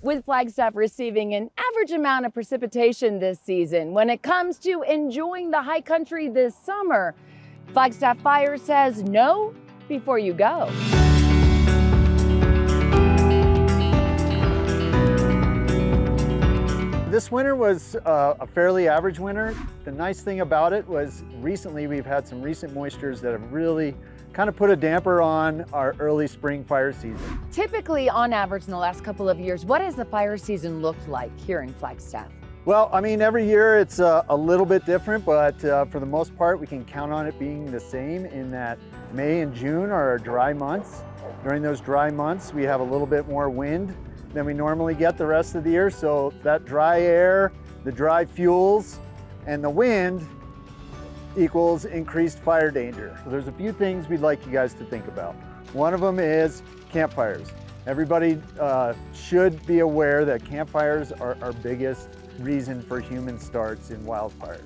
with Flagstaff receiving an average amount of precipitation this season. When it comes to enjoying the high country this summer, Flagstaff Fire says no before you go. This winter was a fairly average winter. The nice thing about it was recently we've had some recent moistures that have really kind of put a damper on our early spring fire season. Typically, on average, in the last couple of years, what has the fire season looked like here in Flagstaff? Well, I mean, every year it's a little bit different, but for the most part, we can count on it being the same in that May and June are our dry months. During those dry months, we have a little bit more wind than we normally get the rest of the year. So that dry air, the dry fuels, and the wind equals increased fire danger. So there's a few things we'd like you guys to think about. One of them is campfires. Everybody should be aware that campfires are our biggest reason for human starts in wildfires.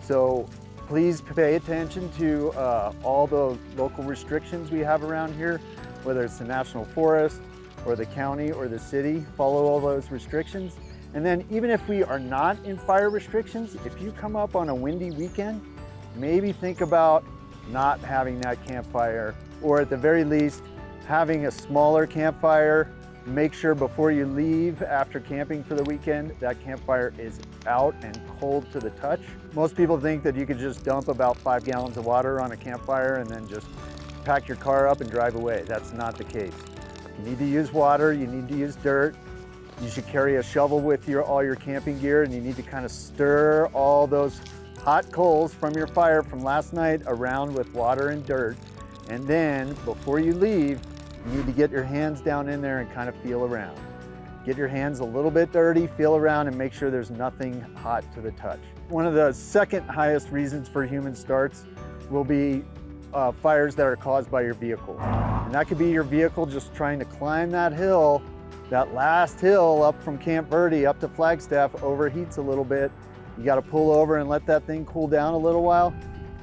So please pay attention to all the local restrictions we have around here, whether it's the National Forest or the county or the city. Follow all those restrictions. And then even if we are not in fire restrictions, if you come up on a windy weekend, maybe think about not having that campfire, or at the very least, having a smaller campfire. Make sure before you leave after camping for the weekend, that campfire is out and cold to the touch. Most people think that you could just dump about 5 gallons of water on a campfire and then just pack your car up and drive away. That's not the case. You need to use water, you need to use dirt. You should carry a shovel with all your camping gear, and you need to kind of stir all those hot coals from your fire from last night around with water and dirt. And then before you leave, you need to get your hands down in there and kind of feel around. Get your hands a little bit dirty, feel around, and make sure there's nothing hot to the touch. One of the second highest reasons for human starts will be fires that are caused by your vehicle. And that could be your vehicle just trying to climb that hill, that last hill up from Camp Verde up to Flagstaff overheats a little bit. You got to pull over and let that thing cool down a little while.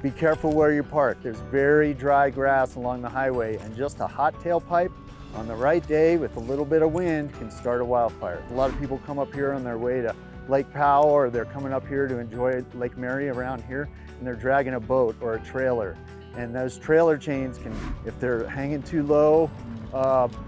Be careful where you park. There's very dry grass along the highway, and just a hot tailpipe on the right day with a little bit of wind can start a wildfire. A lot of people come up here on their way to Lake Powell, or they're coming up here to enjoy Lake Mary around here, and they're dragging a boat or a trailer. And those trailer chains can, if they're hanging too low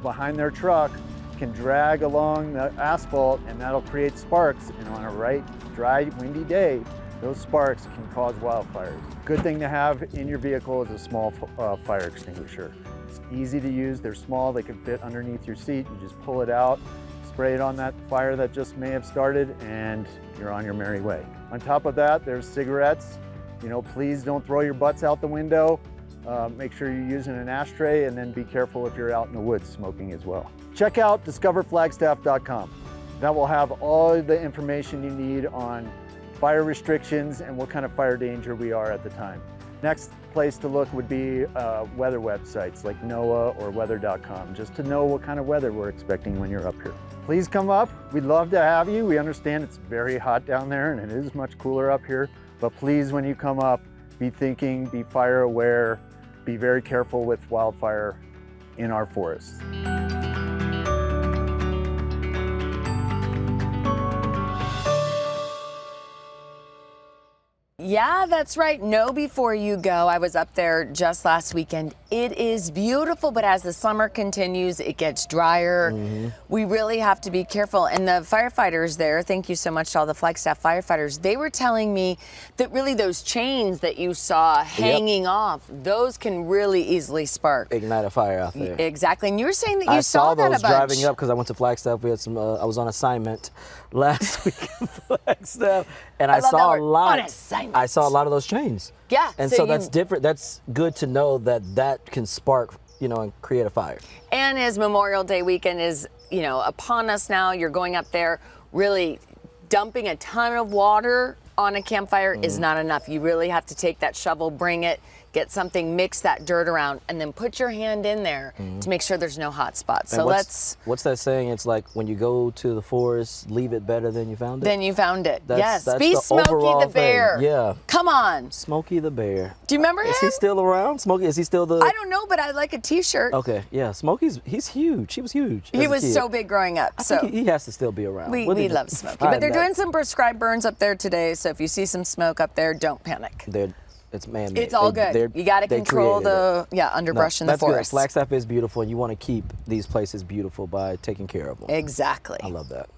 behind their truck, can drag along the asphalt, and that'll create sparks. And on a right, dry, windy day, those sparks can cause wildfires. Good thing to have in your vehicle is a small fire extinguisher. It's easy to use, they're small, they can fit underneath your seat. You just pull it out, spray it on that fire that just may have started, and you're on your merry way. On top of that, there's cigarettes. You know, please don't throw your butts out the window. Make sure you're using an ashtray, and then be careful if you're out in the woods smoking as well. Check out discoverflagstaff.com. That will have all the information you need on fire restrictions and what kind of fire danger we are at the time. Next place to look would be weather websites like NOAA or weather.com, just to know what kind of weather we're expecting when you're up here. Please come up. We'd love to have you. We understand it's very hot down there, and it is much cooler up here. But please, when you come up, be thinking, be fire aware, be very careful with wildfire in our forests. Yeah, that's right. Know before you go. I was up there just last weekend. It is beautiful, but as the summer continues, it gets drier. We really have to be careful. And the firefighters there, thank you so much to all the Flagstaff firefighters, they were telling me that really those chains that you saw hanging off, those can really easily spark. Ignite a fire out there. Exactly. And you were saying that you saw that a bunch. I saw those driving up because I went to Flagstaff. We had some, I was on assignment last week in Flagstaff, and I saw a lot. I saw a lot of those chains. Yeah. And so that's different. That's good to know that that can spark, you know, and create a fire. And as Memorial Day weekend is, you know, upon us now, you're going up there, really dumping a ton of water on a campfire is not enough. You really have to take that shovel, bring it, get something, mix that dirt around, and then put your hand in there to make sure there's no hot spots. So what's that saying? It's like when you go to the forest, leave it better than you found it. Then you found it. Yes. That's Be the Smokey overall the Bear. thing. Yeah. Come on. Smokey the Bear. Do you remember him? Is he still around? Smokey, is he still the? I don't know, but I like a T-shirt. Okay, yeah. He's huge. He was huge. He was so big growing up. I think he has to still be around. We love Smokey. But they're doing some prescribed burns up there today, so if you see some smoke up there, don't panic. It's man-made. It's all good. You got to control the underbrush in the forest. Good. Flagstaff is beautiful, and you want to keep these places beautiful by taking care of them. Exactly. I love that.